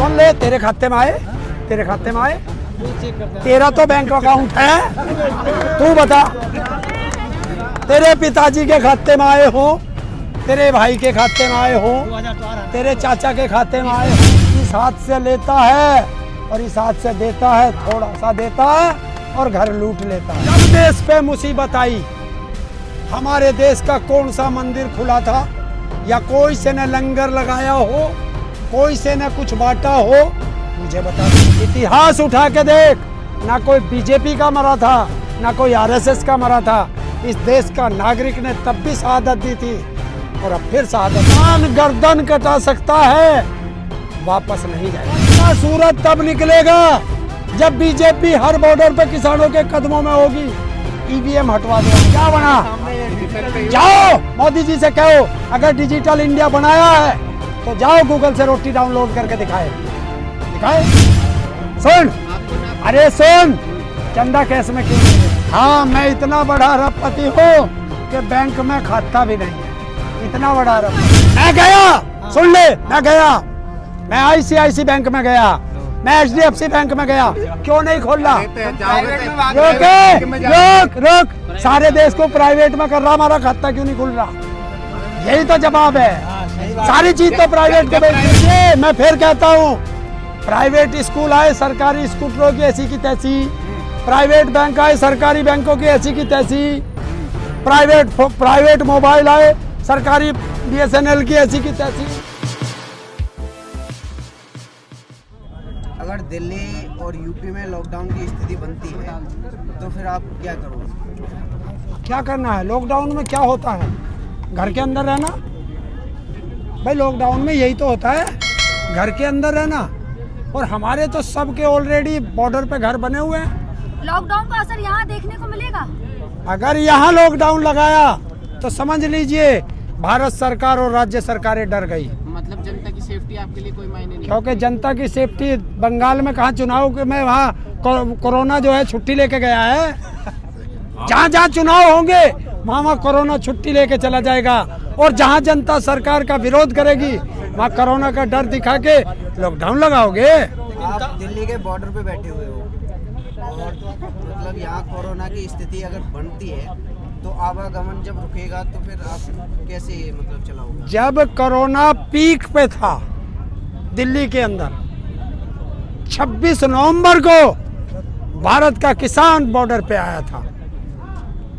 सुन ले, तेरे खाते में आए, तेरे खाते में आए, तेरा तो बैंक अकाउंट है, तू बता। तेरे पिताजी के खाते में आए हो, तेरे भाई के खाते में आए हो, तेरे चाचा के खाते में आए हो। इस हाथ से लेता है और इस हाथ से देता है, थोड़ा सा देता है और घर लूट लेता है। जब देश पे मुसीबत आई, हमारे देश का कौन सा मंदिर खुला था, या कोई से ने लंगर लगाया हो, कोई से ने कुछ बांटा हो, मुझे बता। इतिहास उठा के देख, ना कोई बीजेपी का मरा था, ना कोई आरएसएस का मरा था। इस देश का नागरिक ने तब भी शहादत दी थी और अब फिर शहादत। कान गर्दन कटा सकता है, वापस नहीं जाएगा। सूरज तब निकलेगा जब बीजेपी हर बॉर्डर पे किसानों के कदमों में होगी। ईवीएम हटवा दो। क्या बना? जाओ मोदी जी से कहो, अगर डिजिटल इंडिया बनाया है तो जाओ गूगल से रोटी डाउनलोड करके दिखाए। सुन, अरे सुन, चंदा केस में क्यों नहीं है? हाँ, मैं इतना बड़ा अरबपति हूँ कि बैंक में खाता भी नहीं है, इतना बड़ा अरबपति। मैं गया, सुन ले, मैं गया, मैं आईसीआईसी बैंक में गया, मैं एचडीएफसी बैंक में गया, क्यों नहीं खोल रहा? रोक रोक, सारे देश को प्राइवेट में कर रहा, हमारा खाता क्यों नहीं खुल रहा? यही तो जवाब है। सारी चीज तो प्राइवेट को बेच दीजिए। मैं फिर कहता हूँ, प्राइवेट स्कूल आए, सरकारी स्कूटरों की ऐसी की तैसी, प्राइवेट बैंक आए, सरकारी बैंकों की ऐसी की तैसी, प्राइवेट मोबाइल आए, सरकारी बीएसएनएल की ऐसी की तैसी। अगर दिल्ली और यूपी में लॉकडाउन की स्थिति बनती है तो फिर आप क्या करोगे? क्या करना है? लॉकडाउन में क्या होता है? घर के अंदर रहना। भाई लॉकडाउन में यही तो होता है, घर के अंदर रहना। और हमारे तो सबके ऑलरेडी बॉर्डर पे घर बने हुए हैं। लॉकडाउन का असर यहाँ देखने को मिलेगा? अगर यहाँ लॉकडाउन लगाया तो समझ लीजिए भारत सरकार और राज्य सरकारें डर गई। मतलब जनता की सेफ्टी आपके लिए कोई मायने नहीं? क्योंकि जनता की सेफ्टी, बंगाल में कहाँ चुनाव के में वहाँ कोरोना जो है छुट्टी लेके गया है। जहाँ जहाँ चुनाव होंगे वहाँ कोरोना छुट्टी लेके चला जाएगा। और जहाँ जनता सरकार का विरोध करेगी वहाँ कोरोना का डर दिखा के लॉकडाउन लगाओगे। आप दिल्ली के बॉर्डर पे बैठे हुए हो और मतलब यहाँ कोरोना की स्थिति अगर बनती है तो आवागमन जब रुकेगा तो फिर आप कैसे मतलब चलाओगे? जब कोरोना पीक पे था दिल्ली के अंदर, 26 नवंबर को भारत का किसान बॉर्डर पे आया था।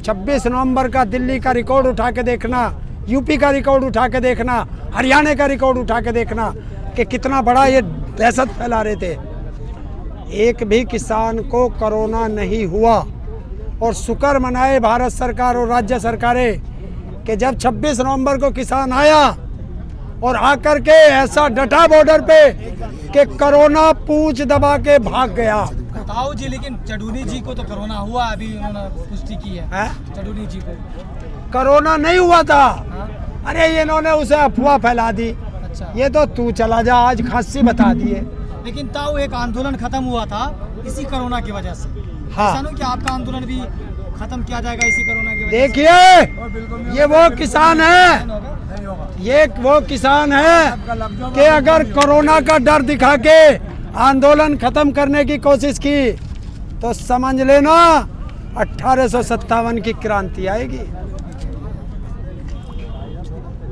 26 नवंबर का दिल्ली का रिकॉर्ड उठा के देखना, यूपी का रिकॉर्ड उठा के देखना, हरियाणा का रिकॉर्ड उठा के देखना कि कितना बड़ा ये दहशत फैला रहे थे। एक भी किसान को कोरोना नहीं हुआ। और शुक्र मनाए भारत सरकार और राज्य सरकारें कि जब 26 नवंबर को किसान आया और आकर के ऐसा डटा बॉर्डर पे कि कोरोना पूंछ दबा के भाग गया। बताओ जी, लेकिन चडूनी जी को तो कोरोना हुआ, अभी उन्होंने पुष्टि की है। चडूनी जी को कोरोना नहीं हुआ था। हाँ? अरे ये इन्होंने उसे अफवाह फैला दी। अच्छा। ये तो तू चला जा, आज खांसी बता दिए। लेकिन ताऊ एक आंदोलन खत्म हुआ था इसी कोरोना की वजह से। हाँ। किसानों की आपका आंदोलन भी खत्म किया जाएगा इसी कोरोना की वजह देखिए, ये वो किसान है, ये वो किसान है कि अगर कोरोना का डर दिखा के आंदोलन खत्म करने की कोशिश की तो समझ लेना 1857 की क्रांति आएगी।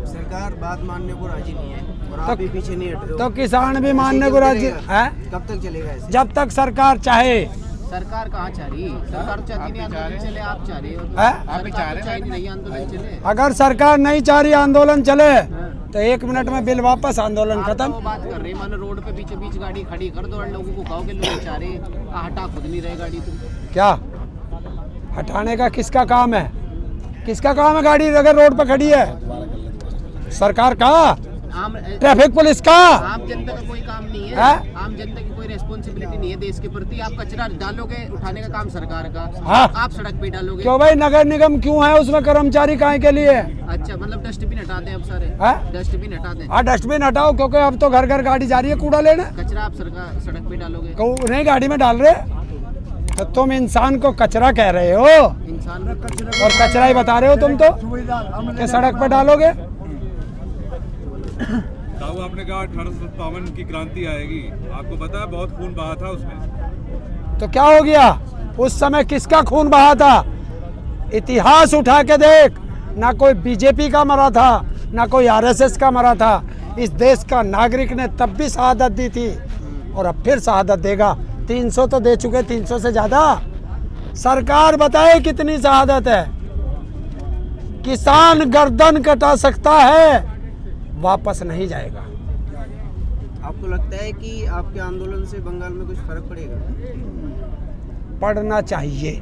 सरकार बात मानने को राजी नहीं है और आप भी पीछे नहीं हट रहे हो। तो किसान भी मानने को राजी है। कब तक चलेगा ऐसे? जब तक सरकार चाहे। सरकार कहाँ चाह रही? सरकार चाहती नहीं आंदोलन चले, आप चाह रहे हो? आप भी चाह रहे आंदोलन चले। अगर सरकार नहीं चाह रही आंदोलन चले तो 1 मिनट में बिल वापस, आंदोलन खत्म। वो बात कर रहे हैं, मानो रोड पे बीचों बीच गाड़ी खड़ी कर दो और लोगों को कहो कि लोग चाह रहे हटा खुद नहीं रहे गाड़ी। तुम क्या हटाने का किसका काम है? किसका काम है? गाड़ी अगर रोड पे खड़ी है सरकार का, ट्रैफिक पुलिस का। आम जनता का कोई काम नहीं है। आम जनता की कोई रेस्पॉन्सिबिलिटी नहीं है देश के प्रति। आप कचरा डालोगे, उठाने का काम सरकार का। हाँ। आप सड़क पे डालोगे। क्यों भाई? नगर निगम क्यों है? उसमें कर्मचारी काहे के लिए? अच्छा, मतलब डस्टबिन हटा दें अब सारे? डस्टबिन हटा दें। हाँ, डस्टबिन हटाओ, क्योंकि अब तो घर घर गाड़ी जा रही है कूड़ा लेने। कचरा आप सरकार सड़क पे डालोगे? नहीं गाड़ी में डाल रहे तो तुम इंसान को कचरा कह रहे हो। इंसान और कचरा ही बता रहे हो तुम तो कि सड़क पे डालोगे। ताऊ आपने कहा 1857 की क्रांति आएगी, आपको पता है बहुत खून बहा था उसमें। तो क्या हो गया? उस समय किसका खून बहा था? इतिहास उठा के देख, ना कोई बीजेपी का मरा था, ना कोई आरएसएस का मरा था। इस देश का नागरिक ने तब भी शहादत दी थी और अब फिर शहादत देगा। 300 तो दे चुके, 300 से ज्यादा। सरकार बताए कितनी शहादत है। किसान गर्दन कटा सकता है, वापस नहीं जाएगा। आपको लगता है कि आपके आंदोलन से बंगाल में कुछ फर्क पड़ेगा? पड़ना चाहिए,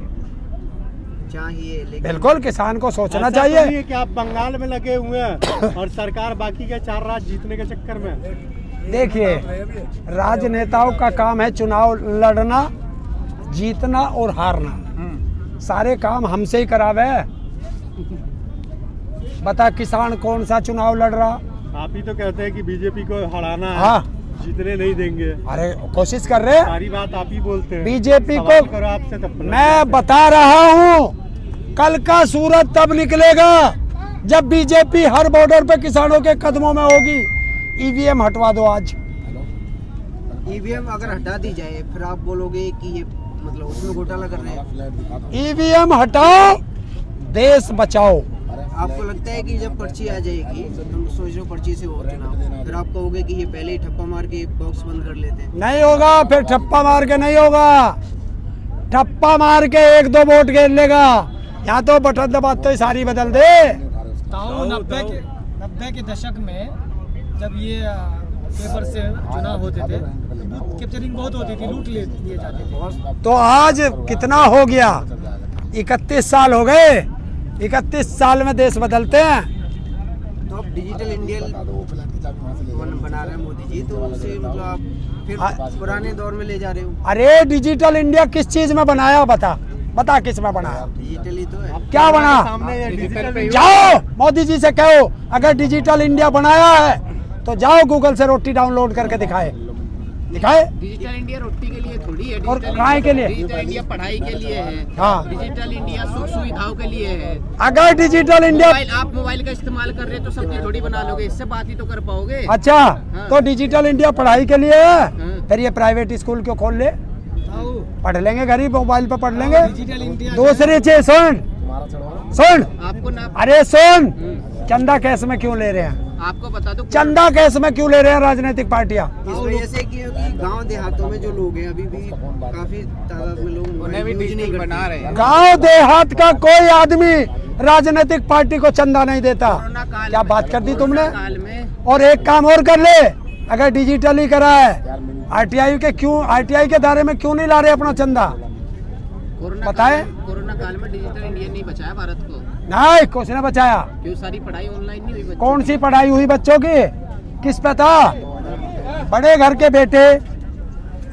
लेकिन बिल्कुल किसान को सोचना ऐसा तो चाहिए। नहीं है कि आप बंगाल में लगे हुए हैं और सरकार बाकी के 4 राज्य जीतने के चक्कर में। देखिए, राजनेताओं का काम है चुनाव लड़ना, जीतना और हारना। सारे काम हमसे ही करावे। बता किसान कौन सा चुनाव लड़ रहा? आप ही तो कहते हैं कि बीजेपी को हराना है, हाँ, जीतने नहीं देंगे। अरे कोशिश कर रहे हैं। सारी बात आप ही बोलते हैं। बीजेपी सवाल को करो आपसे तब मैं बता रहा हूँ, कल का सूरज तब निकलेगा जब बीजेपी हर बॉर्डर पे किसानों के कदमों में होगी। ईवीएम हटवा दो आज। ईवीएम अगर हटा दी जाए फिर आप बोलोगे कि ये मतलब उसमें घोटाला कर रहे हैं। ईवीएम हटाओ, देश बचाओ। आपको लगता है कि जब पर्ची आ जाएगी, तुम सोच लो पर्ची से हो चुनाव, फिर आप कहोगे कि ये पहले ही ठप्पा मार के बॉक्स बंद कर लेते हैं? नहीं होगा, फिर ठप्पा मार के नहीं होगा। ठप्पा मार के 1-2 वोट घेर लेगा। यहाँ तो बटन दबाते ही सारी बदल दे। ताऊ 90 के दशक में जब ये पेपर से चुनाव होते थे, बूथ कैप्चरिंग बहुत होती थी, लूट लिए जाते थे। तो आज कितना हो गया? 31 साल हो गए। 31 साल में देश बदलते हैं। तो अब डिजिटल इंडिया बना रहे हैं मोदी जी, तो उसे मतलब आप फिर पुराने दौर में ले जा रहे हो। अरे डिजिटल इंडिया किस चीज में बनाया? बता किस में बनाया? डिजिटल ही तो है। क्या बना? जाओ मोदी जी से कहो, अगर डिजिटल इंडिया बनाया है तो जाओ गूगल से रोटी डाउनलोड करके दिखाए। डिजिटल इंडिया रोटी के लिए थोड़ी है, और काय के लिए? डिजिटल इंडिया पढ़ाई के लिए है। हाँ, डिजिटल इंडिया सुख सुविधाओं के लिए है। अगर डिजिटल इंडिया आप मोबाइल का इस्तेमाल कर रहे हो तो सब्जी थोड़ी बना लोगे, इससे बात ही तो कर पाओगे। अच्छा, तो डिजिटल इंडिया पढ़ाई के लिए है, फिर ये प्राइवेट स्कूल क्यों खोल ले? ताऊ पढ़ लेंगे, गरीब मोबाइल पे पढ़ लेंगे। डिजिटल इंडिया दूसरी चीज सुन, आपको ना, अरे सुन, चंदा कैश में क्यों ले रहे हैं? आपको बता दो चंदा कैश में क्यों ले रहे हैं राजनीतिक पार्टियां? इस वजह से क्योंकि गांव देहातों में जो लोग हैं अभी भी काफी तादाद में लोग उन्हें भी डिजिटल बना रहे हैं। गांव देहात का कोई आदमी राजनीतिक पार्टी को चंदा नहीं देता। कोरोना काल क्या में- बात कर दी तुमने? कोरोना काल में और एक काम और कर ले, अगर डिजिटल ही करा है, आरटीआई के दायरे में क्यों नहीं ला रहे अपना चंदा? बताएं। कोरोना काल में डिजिटल इंडिया नहीं बचाया भारत को। नहीं, कुछ ने बचाया। क्यों? सारी पढ़ाई ऑनलाइन नहीं हुई बच्चों कौन सी पढ़ाई हुई बच्चों की? किस पे था? बड़े घर के बेटे,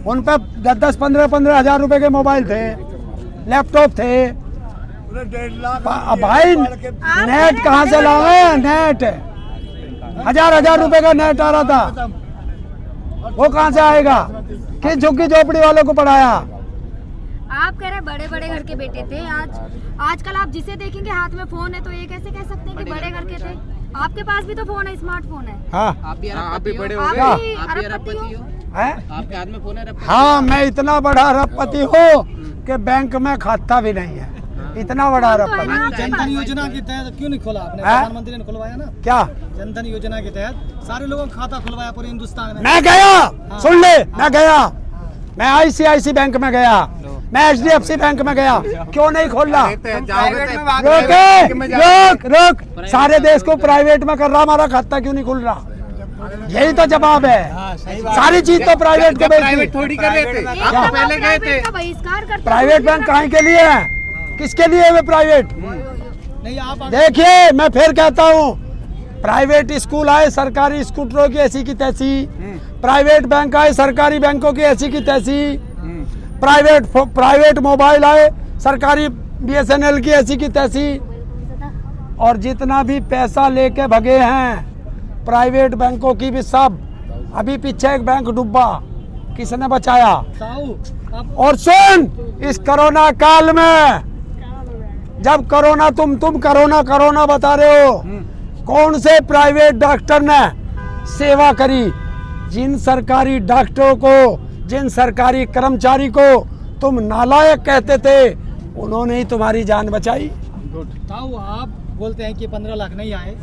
उन पे 10-15 हजार रुपए के मोबाइल थे, लैपटॉप थे। भाई नेट कहाँ से लावे? नेट 1000 रुपए का नेट आ रहा था, वो कहाँ से आएगा? किस झुग्गी झोपड़ी वालों को पढ़ाया? आप कह रहे बड़े बड़े घर के बेटे थे। आजकल आप जिसे देखेंगे हाथ में फोन है, तो ये कैसे कह सकते हैं कि बड़े घर के थे? आपके पास भी तो फोन है, स्मार्टफोन है। हाँ, आप भी बड़े आप क्या? भी आप भी अरबपति अरबपति हो। हो। है? आपके हाथ में फोन है अरबपति? हाँ, मैं इतना बड़ा अरबपति हूँ कि बैंक में खाता भी नहीं है। इतना बड़ा अरबपति। जनधन योजना के तहत क्यों नहीं खोला आपने? हाँ? प्रधानमंत्री ने खुलवाया ना क्या? जनधन योजना के तहत सारे लोगों का खाता खुलवाया पूरे हिंदुस्तान में। मैं गया, सुन ले, मैं गया, मैं आईसीआईसी बैंक में गया, मैं एचडीएफसी बैंक में गया, क्यों नहीं खोल रहा? रोक, सारे देश को प्राइवेट में कर रहा, हमारा खाता क्यों नहीं खुल रहा? यही तो जवाब है। सारी चीज तो प्राइवेट के बेच थोड़ी कर रहे थे। एक आप दफा पहले गए थे। प्राइवेट का बहिष्कार करते प्राइवेट बैंक काहे के लिए है? किसके लिए है वे प्राइवेट? नहीं आप देखिए, मैं फिर कहता हूँ, प्राइवेट स्कूल आए, सरकारी स्कूटरों की ऐसी की तैसी, प्राइवेट बैंक आए, सरकारी बैंकों की ऐसी की तैसी, प्राइवेट मोबाइल आए, सरकारी बीएसएनएल की ऐसी की तैसी, और जितना भी पैसा लेके भगे हैं प्राइवेट बैंकों की भी सब। अभी पीछे एक बैंक डूबा, किसने बचाया? ताऊ आप और सुन, इस कोरोना काल में जब तुम कोरोना बता रहे हो, कौन से प्राइवेट डॉक्टर ने सेवा करी। जिन सरकारी डॉक्टरों को, जिन सरकारी कर्मचारी को तुम नालायक कहते थे, उन्होंने ही तुम्हारी जान बचाई। ताऊ आप बोलते हैं कि 15 लाख नहीं आए,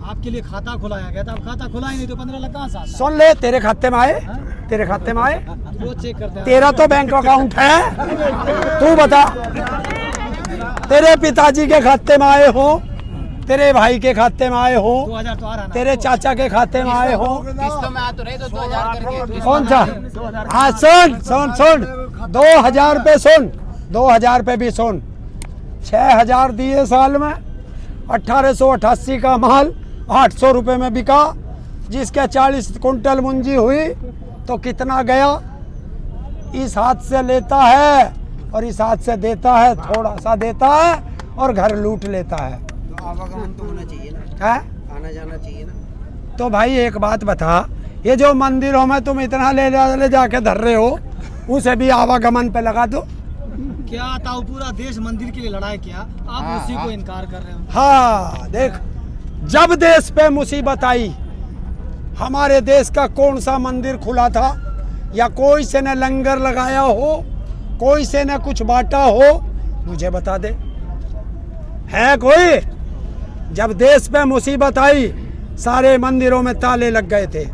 आपके लिए खाता खुलाया गया था, अब खाता खुला ही नहीं तो 15 लाख कहाँ से आता? सुन ले, तेरे खाते में आए, तेरे खाते में आए, रोज चेक करते हैं। तेरा तो बैंक अकाउंट है, तू बता। तेरे पिताजी के खाते में आए हो, तेरे भाई के खाते में आए हो, 2000 तो आ रहा ना। तेरे चाचा के खाते में आए हो। किस्तों में आ तो रहे तो 2000 करके कौन सा? हाँ सुन सुन सुन, 2000 रुपये सुन, 2000 रुपये भी सुन। 6000 दिए साल में, 1888 का माल 800 रुपये में बिका, जिसके 40 कुंटल मुंजी हुई तो कितना गया? इस हाथ से लेता है और इस हाथ से देता है, थोड़ा सा देता है और घर लूट लेता है। तो आवागमन तो होना चाहिए ना, है? आना जाना चाहिए ना। तो भाई एक बात बता, ये जो मंदिरों में तुम इतना ले जाके धर रहे हो, उसे भी आवागमन पे लगा दो। क्या ताऊ पूरा देश मंदिर के लिए लड़ाई किया, आप उसी को इनकार कर रहे हो? हाँ देख, जब देश पे मुसीबत आई, हमारे देश का कौन सा मंदिर खुला था, या कोई से ने लंगर लगाया हो, कोई से ने कुछ बांटा हो, मुझे बता दे, है कोई? जब देश पे मुसीबत आई, सारे मंदिरों में ताले लग गए थे।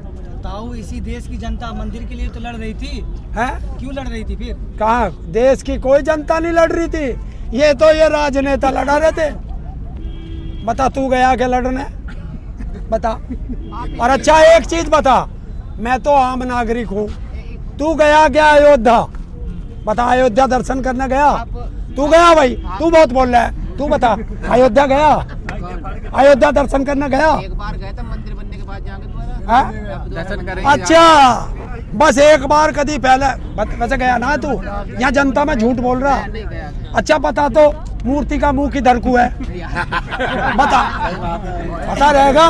ताऊ इसी देश की जनता मंदिर के लिए तो लड़ रही थी, हैं? क्यों लड़ रही थी फिर? कहाँ? देश की कोई जनता नहीं लड़ रही थी, ये तो ये राजनेता लड़ा रहे थे। बता, तू गया क्या लड़ने? बता। और अच्छा एक चीज बता, मैं तो आम नागरिक हूँ, तू गया क्या अयोध्या? बता, अयोध्या दर्शन करने गया? तू गया भाई? तू बहुत बोल रहा है, तू बता, अयोध्या गया? अयोध्या दर्शन करने गया? एक बार गए थे मंदिर बनने के बाद जाके दोबारा हाँ? दर्शन करेंगे। अच्छा, बस एक बार कभी पहले वैसे गया ना तू? यहाँ जनता में झूठ बोल रहा। नहीं गया। अच्छा बता, तो मूर्ति का मुंह किधर को है? बता, पता रहेगा?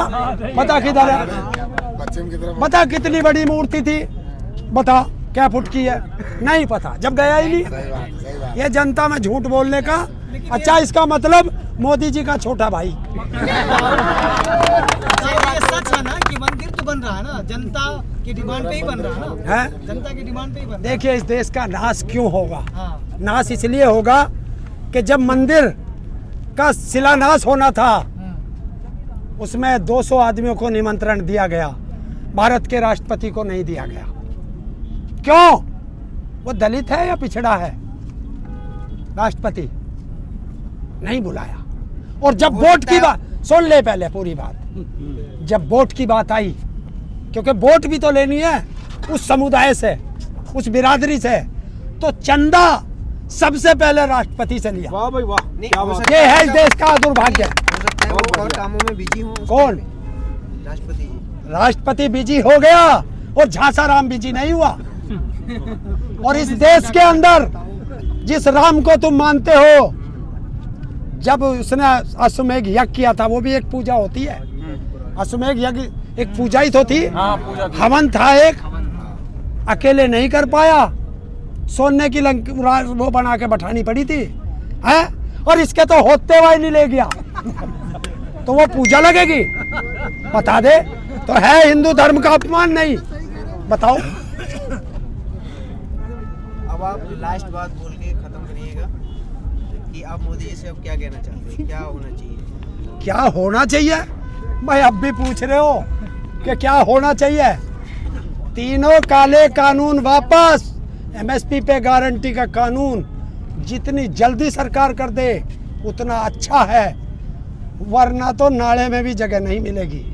बता किधर है? बता कितनी बड़ी मूर्ति थी? बता क्या फुट की है? नहीं पता, जब गया ही नहीं। ये जनता में झूठ बोलने का। अच्छा, इसका मतलब मोदी जी का छोटा भाई। ये सच है ना कि मंदिर तो बन रहा है ना, जनता की डिमांड पे ही बन रहा है ना, है? जनता की डिमांड पे ही बन रहा है। देखिए, इस देश का नाश क्यों होगा? हाँ। नाश इसलिए होगा कि जब मंदिर का शिलान्यास होना था, उसमें 200 आदमियों को निमंत्रण दिया गया, भारत के राष्ट्रपति को नहीं दिया गया। क्यों? वो दलित है या पिछड़ा है? राष्ट्रपति नहीं बुलाया। और जब वोट की बात, सुन ले पहले पूरी बात, जब वोट की बात आई, क्योंकि वोट भी तो लेनी है उस समुदाय से, उस बिरादरी से, तो चंदा सबसे पहले राष्ट्रपति से लिया। वाह भाई वाह, नहीं, क्या हो बात। सकता ये है इस देश का दुर्भाग्य। हो सकता है वो और कामों में बिजी हो। कौन? राष्ट्रपति जी। राष्ट्रपति बिजी हो गया और झांसा राम बिजी नहीं हुआ। और इस देश के अंदर जिस राम को तुम मानते हो, जब उसने अश्वमेध यज्ञ किया था, वो भी एक पूजा होती है। अश्वमेध यज्ञ एक पूजा ही तो थी, हवन था एक, अकेले नहीं कर पाया, सोने की वो बना के बैठानी पड़ी थी, है? और इसके तो होते हुए नहीं ले गया, तो वो पूजा लगेगी? बता दे, तो है हिंदू धर्म का अपमान नहीं? बताओ। अब आप लास्ट बात बोल के खत्म करिएगा कि आप मोदी जी से अब क्या कहना चाहते हैं, क्या होना चाहिए? क्या होना चाहिए? भाई अब भी पूछ रहे हो कि क्या होना चाहिए? तीनों काले कानून वापस, एमएसपी पे गारंटी का कानून जितनी जल्दी सरकार कर दे उतना अच्छा है, वरना तो नाले में भी जगह नहीं मिलेगी।